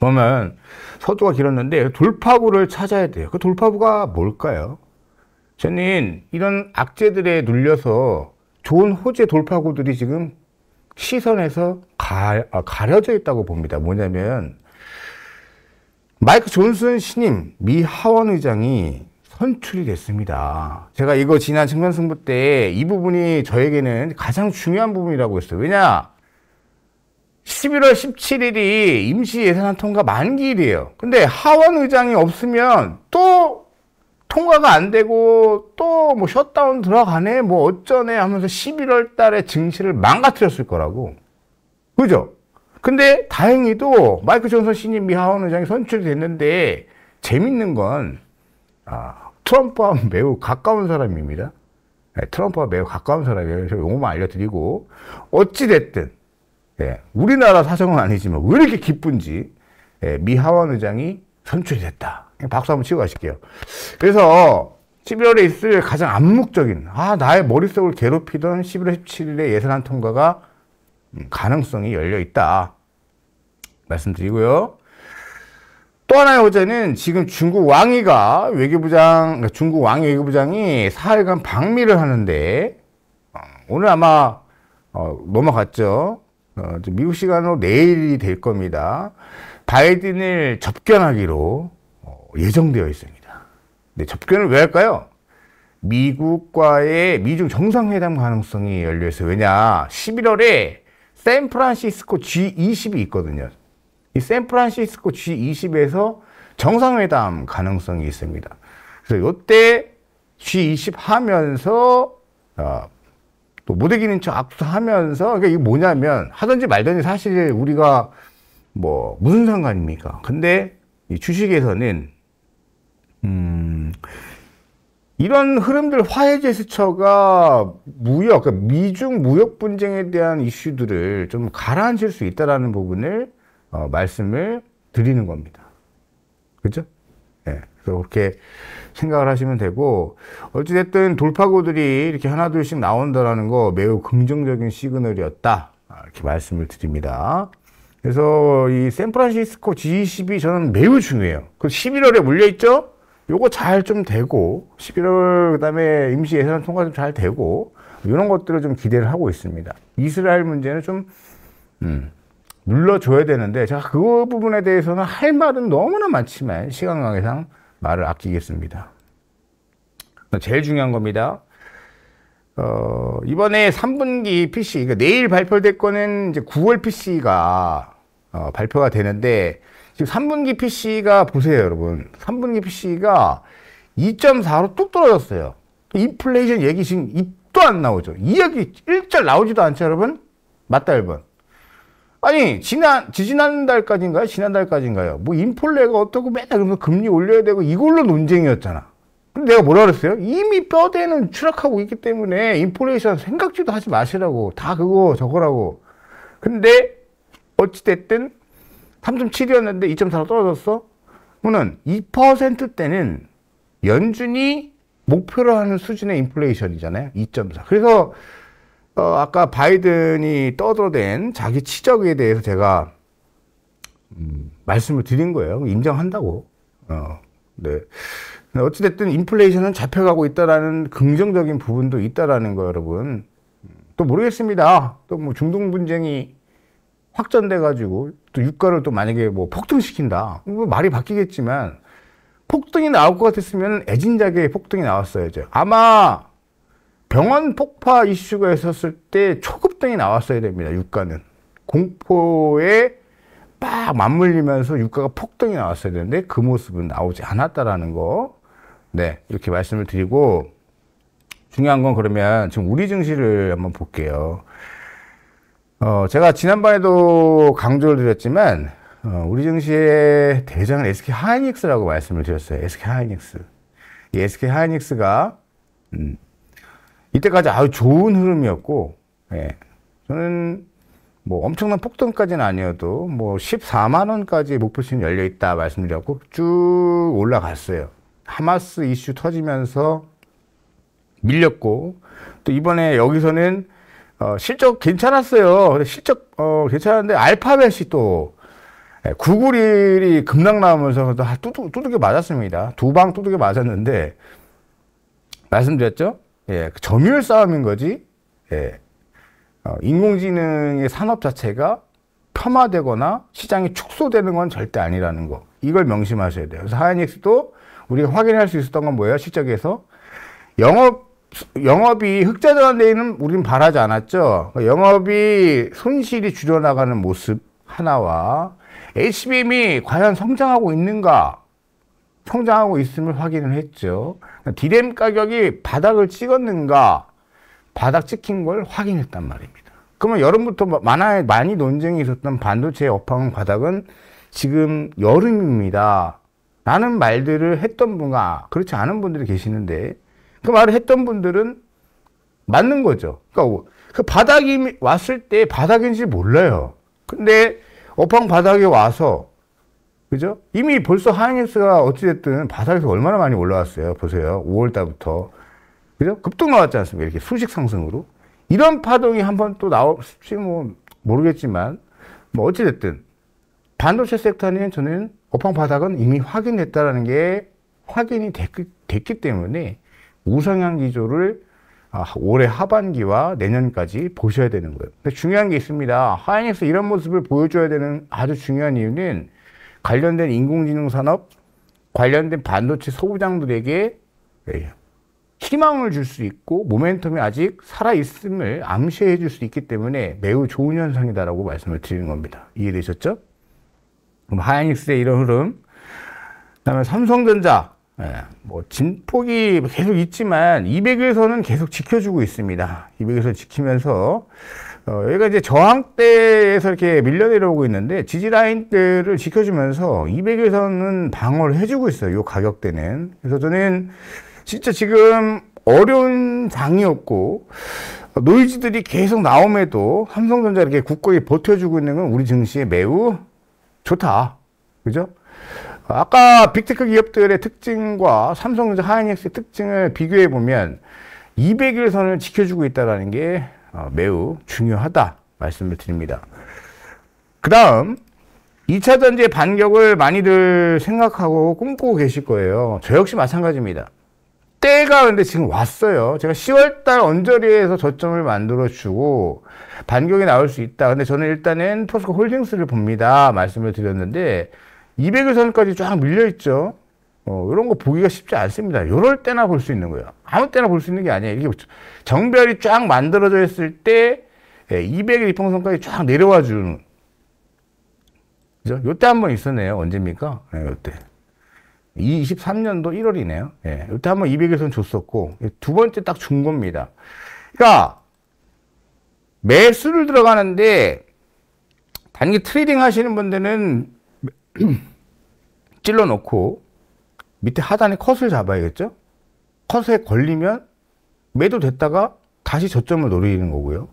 그러면 서두가 길었는데 돌파구를 찾아야 돼요. 그 돌파구가 뭘까요? 저는 이런 악재들에 눌려서 좋은 호재 돌파구들이 지금 시선에서 가려져 있다고 봅니다. 뭐냐면 마이크 존슨 신임 미 하원 의장이 선출이 됐습니다. 제가 이거 지난 증권승부 때 이 부분이 저에게는 가장 중요한 부분이라고 했어요. 왜냐? 11월 17일이 임시 예산안 통과 만기일이에요. 근데 하원 의장이 없으면 또 통과가 안 되고 또 뭐 셧다운 들어가네 뭐 어쩌네 하면서 11월 달에 증시를 망가뜨렸을 거라고. 그죠? 근데 다행히도 마이크 존슨 신임 미 하원 의장이 선출이 됐는데 재밌는 건 트럼프와 매우 가까운 사람입니다. 네, 트럼프와 매우 가까운 사람이에요. 제가 요거만 알려드리고 어찌됐든 우리나라 사정은 아니지만 왜 이렇게 기쁜지 미 하원 의장이 선출이 됐다. 박수 한번 치고 가실게요. 그래서 11월에 있을 가장 암묵적인 나의 머릿속을 괴롭히던 11월 17일에 예산안 통과가 가능성이 열려 있다 말씀드리고요. 또 하나의 호재는 지금 중국 왕이가 중국 왕이 외교부장이 사흘간 방미를 하는데 오늘 아마 넘어갔죠. 미국 시간으로 내일이 될 겁니다. 바이든을 접견하기로 예정되어 있습니다. 근데 접견을 왜 할까요? 미국과의 미중 정상회담 가능성이 열려 있어요. 왜냐? 11월에 샌프란시스코 G20이 있거든요. 이 샌프란시스코 G20에서 정상회담 가능성이 있습니다. 그래서 이때 G20 하면서 또 못 이기는 척 악수하면서 그러니까 이게 뭐냐면 하든지 말든지 사실 우리가 뭐 무슨 상관입니까? 근데 이 주식에서는 이런 흐름들 화해 제스처가 그러니까 미중 무역 분쟁에 대한 이슈들을 좀 가라앉힐 수 있다라는 부분을 말씀을 드리는 겁니다. 그죠? 네. 그래서 그렇게 생각을 하시면 되고, 어찌됐든 돌파구들이 이렇게 하나둘씩 나온다라는 거 매우 긍정적인 시그널이었다. 이렇게 말씀을 드립니다. 그래서 이 샌프란시스코 G20이 저는 매우 중요해요. 그 11월에 물려있죠? 요거 잘 좀 되고, 11월, 그 다음에 임시 예산 통과 좀 잘 되고, 이런 것들을 좀 기대를 하고 있습니다. 이스라엘 문제는 좀, 눌러줘야 되는데, 제가 그 부분에 대해서는 할 말은 너무나 많지만, 시간 관계상 말을 아끼겠습니다. 제일 중요한 겁니다. 이번에 3분기 PC, 그러니까 내일 발표될 거는 이제 9월 PC가 발표가 되는데, 지금 3분기 PC가 보세요, 여러분. 3분기 PC가 2.4로 뚝 떨어졌어요. 인플레이션 얘기 지금 입도 안 나오죠. 이 얘기 일절 나오지도 않죠, 여러분? 맞다, 1번. 아니, 지난달까지인가요? 뭐, 인플레가 어떻고 맨날 그러면서 금리 올려야 되고 이걸로 논쟁이었잖아. 근데 내가 뭐라 그랬어요? 이미 뼈대는 추락하고 있기 때문에 인플레이션 생각지도 하지 마시라고. 다 그거 저거라고. 근데, 어찌됐든, 3.7이었는데 2.4로 떨어졌어? 그러면 2%대는 연준이 목표로 하는 수준의 인플레이션이잖아요. 2.4. 그래서 아까 바이든이 떠들어댄 자기 치적에 대해서 제가 말씀을 드린 거예요. 인정한다고. 네. 어찌됐든 인플레이션은 잡혀가고 있다라는 긍정적인 부분도 있다라는 거 여러분. 또 모르겠습니다. 또 뭐 중동 분쟁이 확전돼가지고 또 유가를 또 만약에 뭐 폭등시킨다. 뭐 말이 바뀌겠지만 폭등이 나올 것 같았으면 애진작의 폭등이 나왔어야죠. 아마 병원 폭파 이슈가 있었을 때 초급등이 나왔어야 됩니다. 유가는. 공포에 막 맞물리면서 유가가 폭등이 나왔어야 되는데 그 모습은 나오지 않았다라는 거. 네, 이렇게 말씀을 드리고 중요한 건 그러면 지금 우리 증시를 한번 볼게요. 제가 지난번에도 강조를 드렸지만, 우리 증시의 대장은 SK 하이닉스라고 말씀을 드렸어요. SK 하이닉스. 이 SK 하이닉스가, 이때까지 아주 좋은 흐름이었고, 예. 저는 뭐 엄청난 폭등까지는 아니어도 뭐 14만원까지 목표치는 열려있다 말씀드렸고, 쭉 올라갔어요. 하마스 이슈 터지면서 밀렸고, 또 이번에 여기서는 실적 괜찮았어요. 실적 괜찮았는데 알파벳이 또 구글이 급락 나오면서 두들겨 맞았습니다. 두 방 두들겨 맞았는데, 말씀드렸죠? 예, 점유율 싸움인 거지, 예. 인공지능의 산업 자체가 폄하되거나 시장이 축소되는 건 절대 아니라는 거. 이걸 명심하셔야 돼요. 그래서 하이닉스도 우리가 확인할 수 있었던 건 뭐예요? 실적에서. 영업이 흑자 전환되는 우리는 바라지 않았죠. 영업이 손실이 줄어나가는 모습 하나와 HBM이 과연 성장하고 있는가? 성장하고 있음을 확인을 했죠. D램 가격이 바닥을 찍었는가? 바닥 찍힌 걸 확인했단 말입니다. 그러면 여름부터 많이 논쟁이 있었던 반도체 업황 바닥은 지금 여름입니다. 라는 말들을 했던 분과 그렇지 않은 분들이 계시는데 그 말을 했던 분들은 맞는 거죠. 그러니까 그 바닥이 왔을 때 바닥인지 몰라요. 근데 업황 바닥에 와서 그죠? 이미 벌써 하이닉스가 어찌됐든 바닥에서 얼마나 많이 올라왔어요. 보세요. 5월 달부터. 그죠? 급등 나왔지 않습니까? 이렇게 수직 상승으로. 이런 파동이 한번 또 나올지 모르겠지만, 어찌됐든, 반도체 섹터는 저는 업황 바닥은 이미 확인됐다는 게 확인이 됐기 때문에 우상향 기조를 올해 하반기와 내년까지 보셔야 되는 거예요. 근데 중요한 게 있습니다. 하이닉스 이런 모습을 보여줘야 되는 아주 중요한 이유는 관련된 인공지능 산업, 관련된 반도체 소부장들에게 희망을 줄 수 있고 모멘텀이 아직 살아있음을 암시해 줄 수 있기 때문에 매우 좋은 현상이다라고 말씀을 드리는 겁니다. 이해되셨죠? 그럼 하이닉스의 이런 흐름, 그 다음에 삼성전자, 진폭이 계속 있지만 200에서는 계속 지켜주고 있습니다. 200에서 지키면서 여기가 이제 저항대에서 이렇게 밀려 내려오고 있는데 지지라인대를 지켜주면서 200에서는 방어를 해주고 있어요. 이 가격대는. 그래서 저는 진짜 지금 어려운 장이었고 노이즈들이 계속 나옴에도 삼성전자 이렇게 굳건히 버텨주고 있는 건 우리 증시에 매우 좋다. 그죠? 아까 빅테크 기업들의 특징과 삼성전자 하이닉스의 특징을 비교해 보면 200일선을 지켜주고 있다는 게 매우 중요하다 말씀을 드립니다. 그 다음 2차 전지의 반격을 많이들 생각하고 꿈꾸고 계실 거예요. 저 역시 마찬가지입니다. 때가 근데 지금 왔어요. 제가 10월달 언저리에서 저점을 만들어주고 반격이 나올 수 있다. 근데 저는 일단은 포스코 홀딩스를 봅니다. 말씀을 드렸는데 200일선까지 쫙 밀려있죠. 이런 거 보기가 쉽지 않습니다. 이럴 때나 볼 수 있는 거예요. 아무 때나 볼 수 있는 게 아니에요. 이게 정별이 쫙 만들어져 있을 때 200일 이평선까지 쫙 내려와 주는. 그죠? 요때 한 번 있었네요. 언제입니까? 요때. 23년도 1월이네요. 예. 요때 한 번 200일선 줬었고, 두 번째 딱 준 겁니다. 그러니까, 매수를 들어가는데, 단기 트레이딩 하시는 분들은 찔러 놓고, 밑에 하단에 컷을 잡아야겠죠? 컷에 걸리면 매도 됐다가 다시 저점을 노리는 거고요.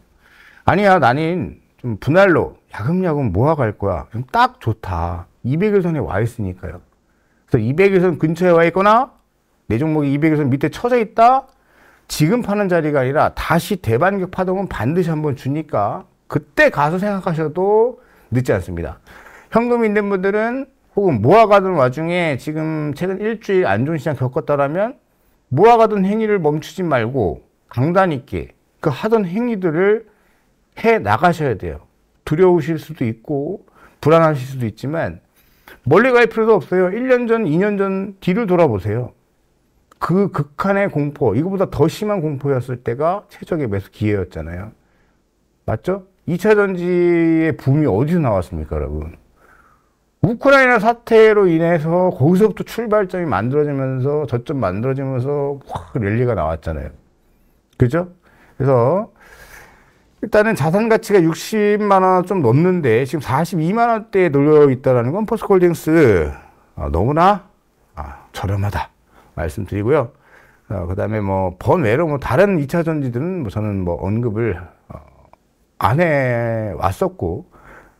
아니야, 나는 좀 분할로 야금야금 모아갈 거야. 좀 딱 좋다. 200일선에 와 있으니까요. 그래서 200일선 근처에 와 있거나 내 종목이 200일선 밑에 쳐져 있다. 지금 파는 자리가 아니라 다시 대반격 파동은 반드시 한번 주니까 그때 가서 생각하셔도 늦지 않습니다. 현금 있는 분들은 혹은 모아가던 와중에 지금 최근 일주일 안 좋은 시장 겪었다라면 모아가던 행위를 멈추지 말고 강단 있게 그 하던 행위들을 해 나가셔야 돼요. 두려우실 수도 있고 불안하실 수도 있지만 멀리 갈 필요도 없어요. 1년 전, 2년 전 뒤를 돌아보세요. 그 극한의 공포, 이거보다 더 심한 공포였을 때가 최적의 매수 기회였잖아요. 맞죠? 2차 전지의 붐이 어디서 나왔습니까, 여러분? 우크라이나 사태로 인해서 거기서부터 출발점이 만들어지면서 저점 만들어지면서 확 랠리가 나왔잖아요. 그죠? 그래서 일단은 자산 가치가 60만 원 좀 넘는데 지금 42만 원대에 놀려 있다는 건 포스코홀딩스 너무나 저렴하다 말씀드리고요. 그 다음에 뭐 번외로 다른 2차 전지들은 저는 언급을 안 해 왔었고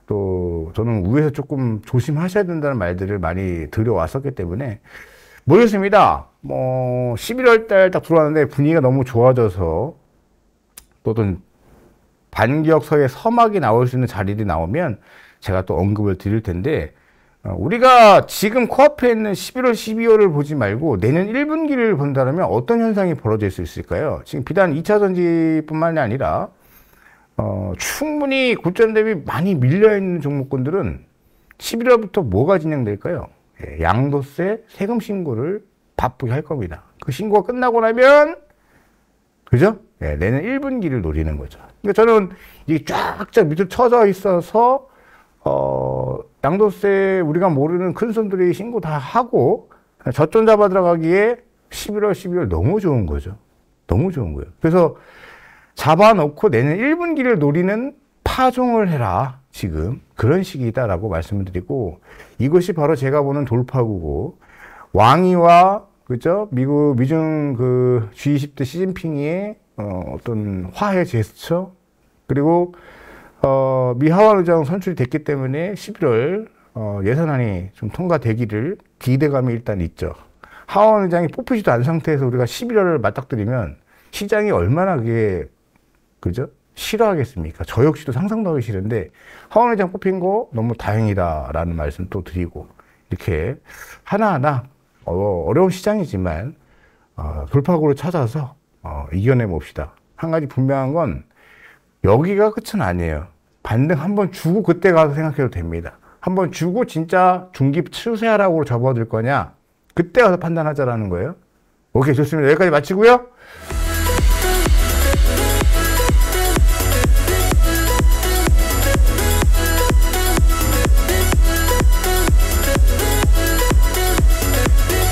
또 저는 위에서 조금 조심하셔야 된다는 말들을 많이 들어왔었기 때문에 모르겠습니다. 11월 달 딱 들어왔는데 분위기가 너무 좋아져서 또 반격서의 서막이 나올 수 있는 자리들이 나오면 제가 또 언급을 드릴 텐데 우리가 지금 코앞에 있는 11월, 12월을 보지 말고 내년 1분기를 본다면 어떤 현상이 벌어질 수 있을까요? 지금 비단 2차 전지뿐만이 아니라 충분히 고점 대비 많이 밀려있는 종목군들은 11월부터 뭐가 진행될까요? 양도세 세금 신고를 바쁘게 할 겁니다. 그 신고가 끝나고 나면 그죠? 내년 1분기를 노리는 거죠. 그러니까 저는 이게 쫙쫙 밑으로 쳐져 있어서 양도세 우리가 모르는 큰 손들이 신고 다 하고 저점 잡아 들어가기에 11월, 12월 너무 좋은 거죠. 너무 좋은 거예요. 그래서 잡아놓고 내년 1분기를 노리는 파종을 해라. 지금 그런 시기다라고 말씀을 드리고 이것이 바로 제가 보는 돌파구고 왕위와 그죠? 미중 그 G20 때 시진핑의 어떤 화해 제스처 그리고 미 하원 의장 선출이 됐기 때문에 11월 예산안이 좀 통과되기를 기대감이 일단 있죠. 하원 의장이 뽑히지도 않은 상태에서 우리가 11월을 맞닥뜨리면 시장이 얼마나 그게 그죠? 싫어하겠습니까? 저 역시도 상상도 하기 싫은데 하원 의장 뽑힌 거 너무 다행이다라는 말씀 또 드리고 이렇게 하나하나 어려운 시장이지만 돌파구를 찾아서 이겨내 봅시다. 한 가지 분명한 건 여기가 끝은 아니에요. 반등 한번 주고 그때 가서 생각해도 됩니다. 한번 주고 진짜 중기 추세하락으로 접어들 거냐 그때 가서 판단하자라는 거예요. 오케이, 좋습니다. 여기까지 마치고요.